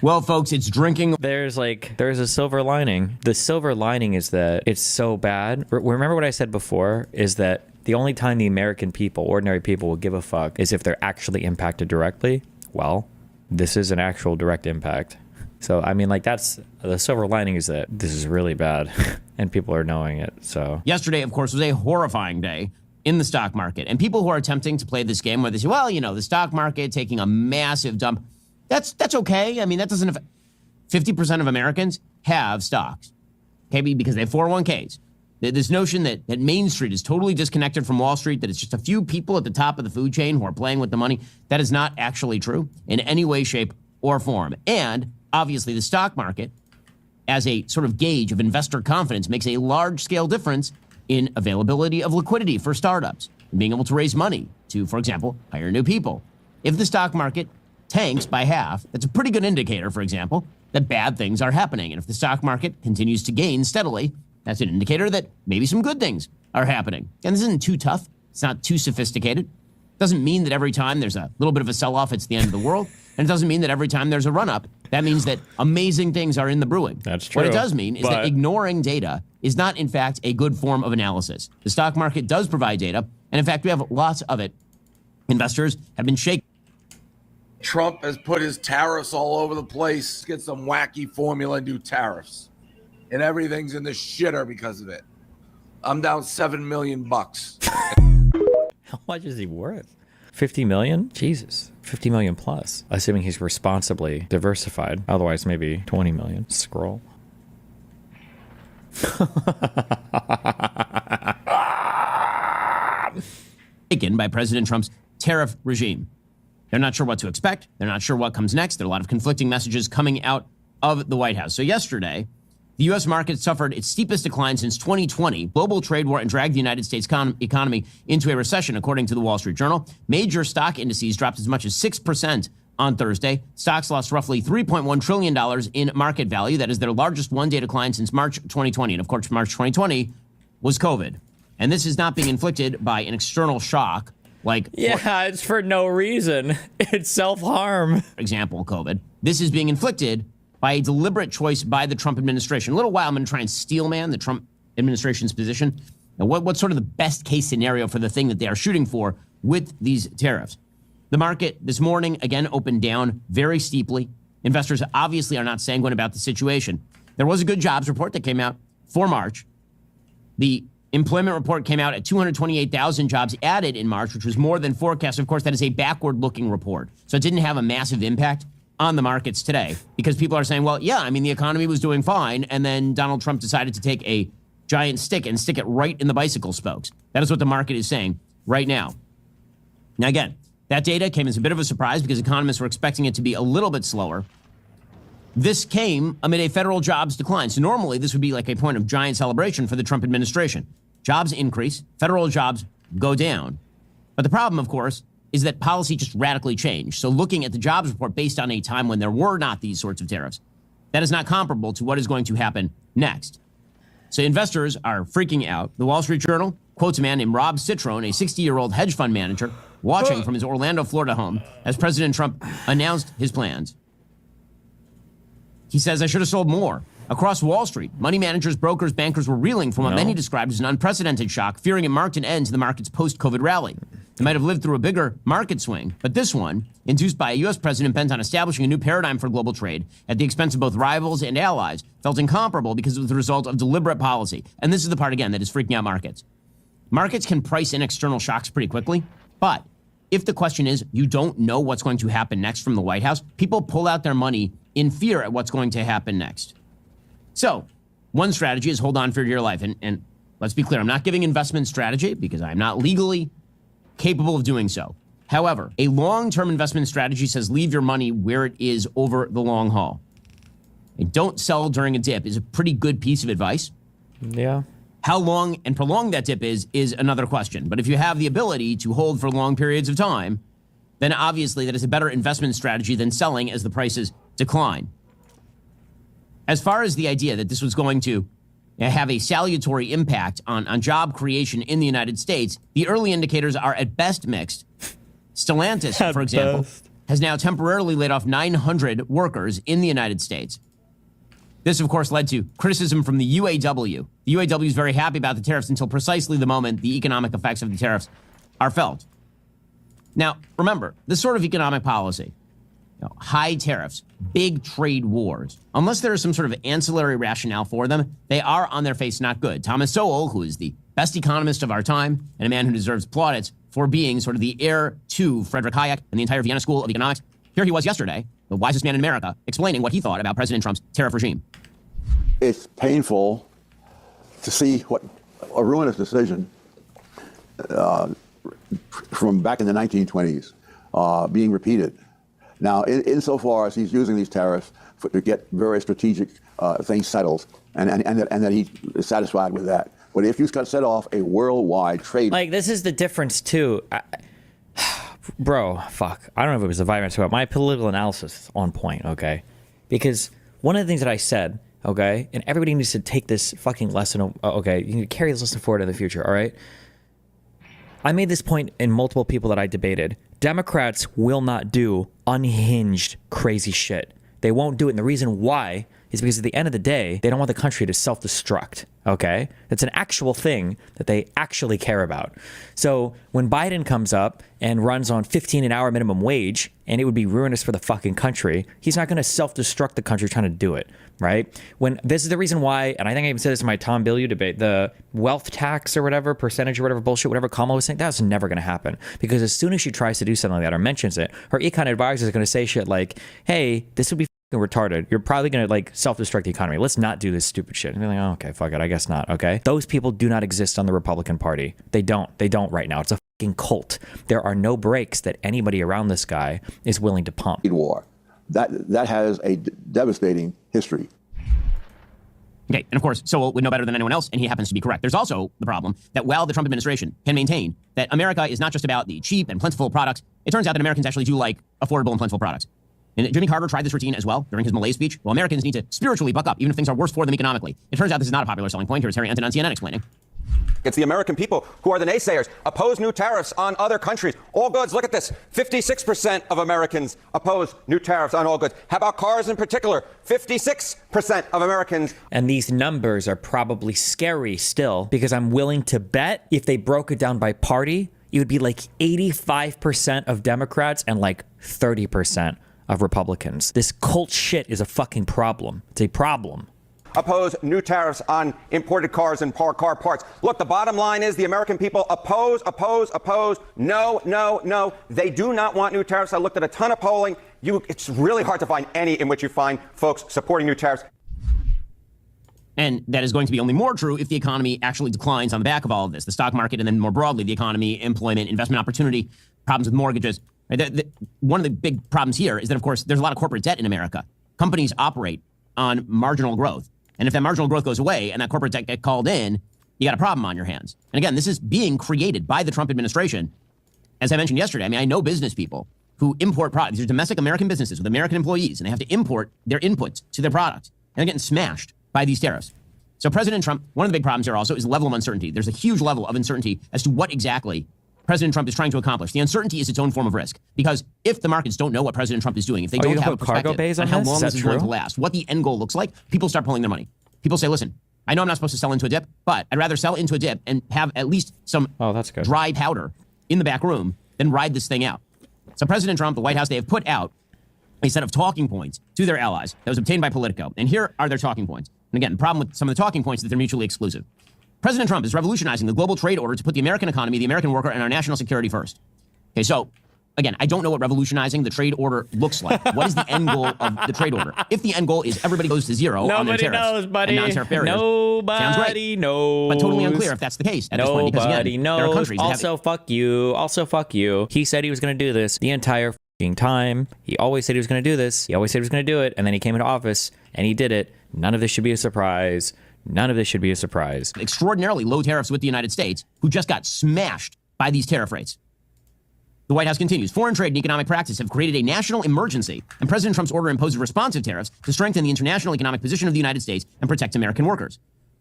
Well, folks, it's drinking. There's a silver lining. The silver lining is that it's so bad. Remember what I said before is that the only time the American people, ordinary people, will give a fuck is if they're actually impacted directly. Well, this is an actual direct impact. So, I mean, that's the silver lining is that this is really bad and people are knowing it. So Yesterday, of course, was a horrifying day in the stock market. And people who are attempting to play this game where they say, well, the stock market taking a massive dump, that's okay. I mean, that doesn't affect 50% of Americans have stocks, okay, because they have 401ks. This notion that Main Street is totally disconnected from Wall Street, that it's just a few people at the top of the food chain who are playing with the money, that is not actually true in any way, shape, or form. And obviously, the stock market, as a sort of gauge of investor confidence, makes a large-scale difference in availability of liquidity for startups and being able to raise money to, for example, hire new people. If the stock market tanks by half, that's a pretty good indicator, for example, that bad things are happening. And if the stock market continues to gain steadily, that's an indicator that maybe some good things are happening. And this isn't too tough. It's not too sophisticated. It doesn't mean that every time there's a little bit of a sell-off, it's the end of the world. And it doesn't mean that every time there's a run-up, that means that amazing things are in the brewing. That's true. What it does mean is that ignoring data is not, in fact, a good form of analysis. The stock market does provide data, and in fact, we have lots of it. Investors have been shaken. Trump has put his tariffs all over the place, get some wacky formula and do tariffs. And everything's in the shitter because of it. I'm down $7 million. How much is he worth? 50 million? Jesus. 50 million plus. Assuming he's responsibly diversified. Otherwise, maybe 20 million. Scroll. Taken by President Trump's tariff regime. They're not sure what to expect. They're not sure what comes next. There are a lot of conflicting messages coming out of the White House. So yesterday, the U.S. market suffered its steepest decline since 2020. Global trade war and dragged the United States economy into a recession, according to the Wall Street Journal. Major stock indices dropped as much as 6% on Thursday. Stocks lost roughly $3.1 trillion in market value. That is their largest one-day decline since March 2020. And of course, March 2020 was COVID. And this is not being inflicted by an external shock it's for no reason. It's self-harm. For example, COVID. This is being inflicted by a deliberate choice by the Trump administration. In a little while, I'm going to try and steelman the Trump administration's position. Now, what's sort of the best case scenario for the thing that they are shooting for with these tariffs? The market this morning, again, opened down very steeply. Investors obviously are not sanguine about the situation. There was a good jobs report that came out for March. The employment report came out at 228,000 jobs added in March, which was more than forecast. Of course, that is a backward-looking report. So it didn't have a massive impact on the markets today because people are saying, well, yeah, I mean, the economy was doing fine. And then Donald Trump decided to take a giant stick and stick it right in the bicycle spokes. That is what the market is saying right now. Now, again, that data came as a bit of a surprise because economists were expecting it to be a little bit slower. This came amid a federal jobs decline. So normally this would be like a point of giant celebration for the Trump administration. Jobs increase, federal jobs go down. But the problem, of course, is that policy just radically changed. So looking at the jobs report based on a time when there were not these sorts of tariffs, that is not comparable to what is going to happen next. So investors are freaking out. The Wall Street Journal quotes a man named Rob Citrone, a 60-year-old hedge fund manager, watching from his Orlando, Florida home as President Trump announced his plans. He says, I should have sold more. Across Wall Street, money managers, brokers, bankers were reeling from what many described as an unprecedented shock, fearing it marked an end to the market's post-COVID rally. They might have lived through a bigger market swing, but this one, induced by a U.S. president bent on establishing a new paradigm for global trade at the expense of both rivals and allies, felt incomparable because it was the result of deliberate policy. And this is the part, again, that is freaking out markets. Markets can price in external shocks pretty quickly, but if the question is you don't know what's going to happen next from the White House, people pull out their money in fear at what's going to happen next. So one strategy is hold on for dear life. And let's be clear, I'm not giving investment strategy because I'm not legally capable of doing so. However, a long-term investment strategy says leave your money where it is over the long haul. And don't sell during a dip is a pretty good piece of advice. Yeah. How long and prolonged that dip is another question. But if you have the ability to hold for long periods of time, then obviously that is a better investment strategy than selling as the prices decline. As far as the idea that this was going to have a salutary impact on job creation in the United States, the early indicators are at best mixed. Stellantis, for example, has now temporarily laid off 900 workers in the United States. This, of course, led to criticism from the UAW. The UAW is very happy about the tariffs until precisely the moment the economic effects of the tariffs are felt. Now, remember, this sort of economic policy, high tariffs, big trade wars, unless there is some sort of ancillary rationale for them, they are on their face not good. Thomas Sowell, who is the best economist of our time and a man who deserves plaudits for being sort of the heir to Friedrich Hayek and the entire Vienna School of Economics, here he was yesterday, the wisest man in America, explaining what he thought about President Trump's tariff regime. It's painful to see what a ruinous decision from back in the 1920s being repeated. Now, insofar as he's using these tariffs to get very strategic things settled, and that he is satisfied with that. But if you set off a worldwide trade... Like, this is the difference, too. Bro, fuck. I don't know if it was the virus, but my political analysis is on point, okay? Because one of the things that I said, okay, and everybody needs to take this fucking lesson, okay? You can carry this lesson forward in the future, all right? I made this point in multiple people that I debated. Democrats will not do unhinged, crazy shit. They won't do it. And the reason why is because at the end of the day, they don't want the country to self-destruct, okay? It's an actual thing that they actually care about. So when Biden comes up and runs on 15 an hour minimum wage, and it would be ruinous for the fucking country, he's not going to self-destruct the country trying to do it, right? When this is the reason why, and I think I even said this in my Tom Billieu debate, the wealth tax or whatever, percentage or whatever bullshit, whatever Kamala was saying, that's never going to happen. Because as soon as she tries to do something like that or mentions it, her econ advisor is going to say shit like, hey, this would be retarded. You're probably going to like self-destruct the economy. Let's not do this stupid shit. And be like, oh, okay, fuck it. I guess not. Okay. Those people do not exist on the Republican Party. They don't right now. It's a fucking cult. There are no brakes that anybody around this guy is willing to pump. War. That has a devastating history. Okay, and of course, Sowell would know better than anyone else, and he happens to be correct. There's also the problem that while the Trump administration can maintain that America is not just about the cheap and plentiful products, it turns out that Americans actually do like affordable and plentiful products. And Jimmy Carter tried this routine as well during his Malay speech. Well, Americans need to spiritually buck up, even if things are worse for them economically. It turns out this is not a popular selling point. Here's Harry Anton on CNN explaining. It's the American people who are the naysayers, oppose new tariffs on other countries. All goods, look at this. 56% of Americans oppose new tariffs on all goods. How about cars in particular? 56% of Americans. And these numbers are probably scary still, because I'm willing to bet if they broke it down by party, it would be like 85% of Democrats and like 30% of Republicans. This cult shit is a fucking problem. It's a problem. Oppose new tariffs on imported cars and car parts. Look, the bottom line is the American people oppose. No. They do not want new tariffs. I looked at a ton of polling. It's really hard to find any in which you find folks supporting new tariffs. And that is going to be only more true if the economy actually declines on the back of all of this. The stock market, and then more broadly, the economy, employment, investment opportunity, problems with mortgages. One of the big problems here is that, of course, there's a lot of corporate debt in America. Companies operate on marginal growth. And if that marginal growth goes away and that corporate debt gets called in, you got a problem on your hands. And again, this is being created by the Trump administration. As I mentioned yesterday, I mean, I know business people who import products. These are domestic American businesses with American employees, and they have to import their inputs to their products. And they're getting smashed by these tariffs. So President Trump, one of the big problems here also is the level of uncertainty. There's a huge level of uncertainty as to what exactly President Trump is trying to accomplish. The uncertainty is its own form of risk, because if the markets don't know what President Trump is doing, if they don't have a perspective on how long this is going to last, what the end goal looks like, people start pulling their money. People say, listen, I know I'm not supposed to sell into a dip, but I'd rather sell into a dip and have at least some dry powder in the back room than ride this thing out. So President Trump, the White House, they have put out a set of talking points to their allies that was obtained by Politico. And here are their talking points. And again, the problem with some of the talking points is that they're mutually exclusive. President Trump is revolutionizing the global trade order to put the American economy, the American worker, and our national security first. Okay, so again, I don't know what revolutionizing the trade order looks like. What is the end goal of the trade order? If the end goal is everybody goes to zero on their tariffs knows, buddy. and non-tariff barriers, sounds great. Knows. But totally unclear if that's the case at this point, because again, there are countries that also fuck you. He said he was going to do this the entire fucking time. He always said he was going to do this. He always said he was going to do it, and then he came into office and he did it. None of this should be a surprise. None of this should be a surprise. Extraordinarily low tariffs with the United States, who just got smashed by these tariff rates. The White House continues, foreign trade and economic practice have created a national emergency, and President Trump's order imposes responsive tariffs to strengthen the international economic position of the United States and protect American workers.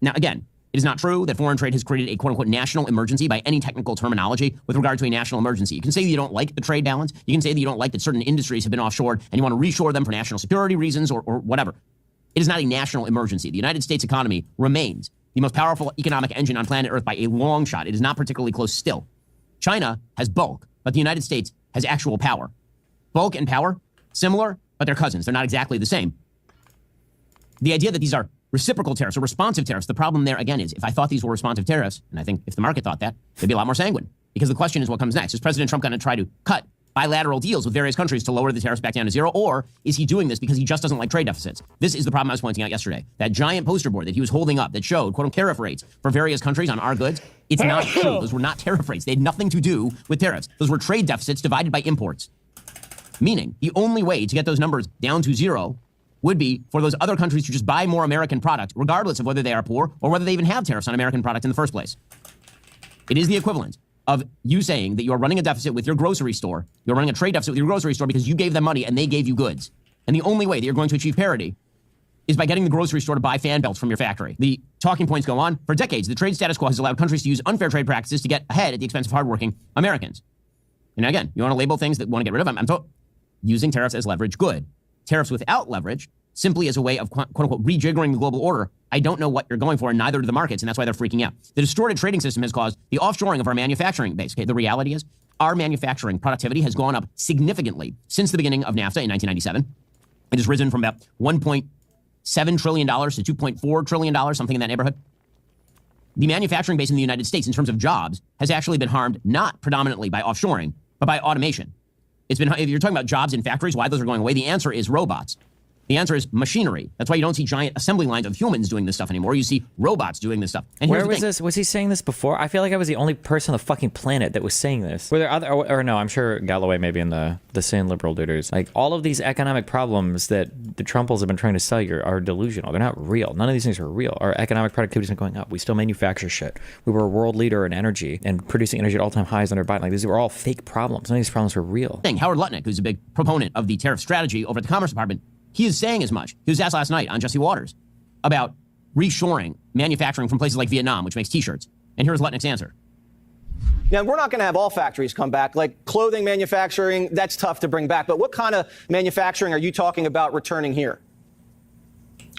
Now, again, It is not true that foreign trade has created a quote-unquote national emergency by any technical terminology with regard to a national emergency. You can say that you don't like the trade balance. You can say that you don't like that certain industries have been offshored and you want to reshore them for national security reasons or whatever. It is not a national emergency. The United States economy remains the most powerful economic engine on planet Earth by a long shot. It is not particularly close still. China has bulk, but the United States has actual power. Bulk and power, similar, but they're cousins. They're not exactly the same. The idea that these are reciprocal tariffs or responsive tariffs, the problem there, again, is if I thought these were responsive tariffs, and I think if the market thought that, they'd be a lot more sanguine. Because the question is what comes next. Is President Trump going to try to cut bilateral deals with various countries to lower the tariffs back down to zero? Or is he doing this because he just doesn't like trade deficits? This is the problem I was pointing out yesterday. That giant poster board that he was holding up that showed, quote, tariff rates for various countries on our goods. It's not true. Those were not tariff rates. They had nothing to do with tariffs. Those were trade deficits divided by imports. Meaning the only way to get those numbers down to zero would be for those other countries to just buy more American product, regardless of whether they are poor or whether they even have tariffs on American product in the first place. It is the equivalent of you saying that you're running a deficit with your grocery store. You're running a trade deficit with your grocery store because you gave them money and they gave you goods. And the only way that you're going to achieve parity is by getting the grocery store to buy fan belts from your factory. The talking points go on. For decades, the trade status quo has allowed countries to use unfair trade practices to get ahead at the expense of hardworking Americans. And again, you want to label things that want to get rid of them. I'm using tariffs as leverage, good. Tariffs without leverage, simply as a way of quote-unquote rejiggering the global order, I don't know what you're going for, and neither do the markets, and that's why they're freaking out. The distorted trading system has caused the offshoring of our manufacturing base. Okay, the reality is our manufacturing productivity has gone up significantly since the beginning of NAFTA in 1997. It has risen from about $1.7 trillion to $2.4 trillion, something in that neighborhood. The manufacturing base in the United States, in terms of jobs, has actually been harmed not predominantly by offshoring, but by automation. If you're talking about jobs in factories, why those are going away, the answer is robots. The answer is machinery. That's why you don't see giant assembly lines of humans doing this stuff anymore. You see robots doing this stuff. And where was this? Was he saying this before? I feel like I was the only person on the fucking planet that was saying this. Were there other, or no, I'm sure Galloway maybe in the sane liberal dudes. Like all of these economic problems that the Trumples have been trying to sell you are delusional. They're not real. None of these things are real. Our economic productivity's been going up. We still manufacture shit. We were a world leader in energy and producing energy at all-time highs under Biden. Like these were all fake problems. None of these problems were real. Howard Lutnick, who's a big proponent of the tariff strategy over at the Commerce Department, he is saying as much. He was asked last night on Jesse Waters about reshoring manufacturing from places like Vietnam, which makes T-shirts. And here's Lutnick's answer. Now, we're not going to have all factories come back. Like clothing manufacturing, that's tough to bring back. But what kind of manufacturing are you talking about returning here?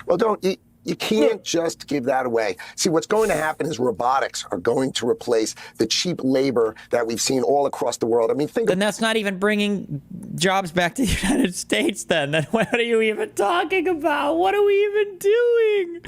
Well, you can't just give that away. See, what's going to happen is robotics are going to replace the cheap labor that we've seen all across the world. I mean, then that's not even bringing jobs back to the United States then. Then what are you even talking about? What are we even doing?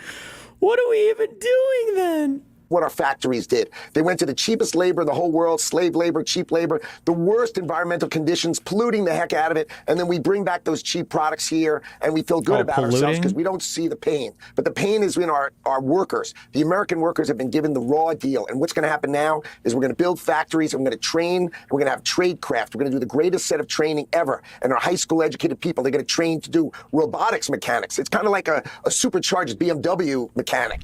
What are we even doing then? What our factories did. They went to the cheapest labor in the whole world, slave labor, cheap labor, the worst environmental conditions, polluting the heck out of it. And then we bring back those cheap products here and we feel good about ourselves because we don't see the pain. But the pain is in our workers. The American workers have been given the raw deal. And what's going to happen now is we're going to build factories and we're going to train. And we're going to have trade craft. We're going to do the greatest set of training ever. And our high school educated people, they're going to train to do robotics mechanics. It's kind of like a supercharged BMW mechanic.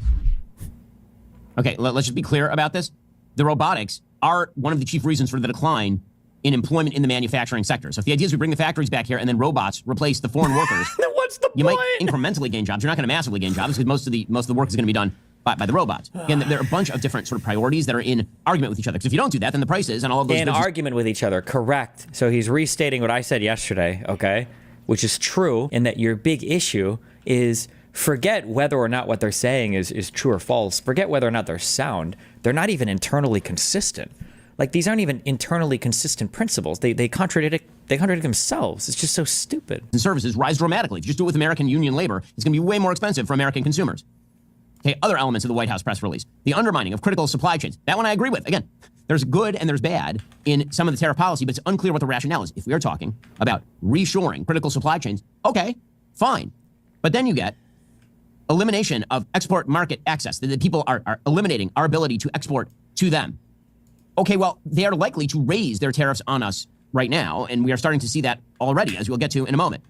Okay, let's just be clear about this. The robotics are one of the chief reasons for the decline in employment in the manufacturing sector. So if the idea is we bring the factories back here and then robots replace the foreign workers, then what's the you point? might incrementally gain jobs. You're not going to massively gain jobs because most of the work is going to be done by the robots. Again, there are a bunch of different sort of priorities that are in argument with each other. Because if you don't do that, then the prices and all of those in argument with each other, correct. So he's restating what I said yesterday, okay, which is true in that your big issue is forget whether or not what they're saying is true or false. Forget whether or not they're sound. They're not even internally consistent. Like these aren't even internally consistent principles. They contradict themselves. It's just so stupid. And services rise dramatically. If you just do it with American union labor, it's going to be way more expensive for American consumers. Okay, other elements of the White House press release. The undermining of critical supply chains. That one I agree with. Again, there's good and there's bad in some of the tariff policy, but it's unclear what the rationale is. If we are talking about reshoring critical supply chains, okay, fine. But then you get elimination of export market access, that people are eliminating our ability to export to them. Okay, well, they are likely to raise their tariffs on us right now, and we are starting to see that already, as we'll get to in a moment.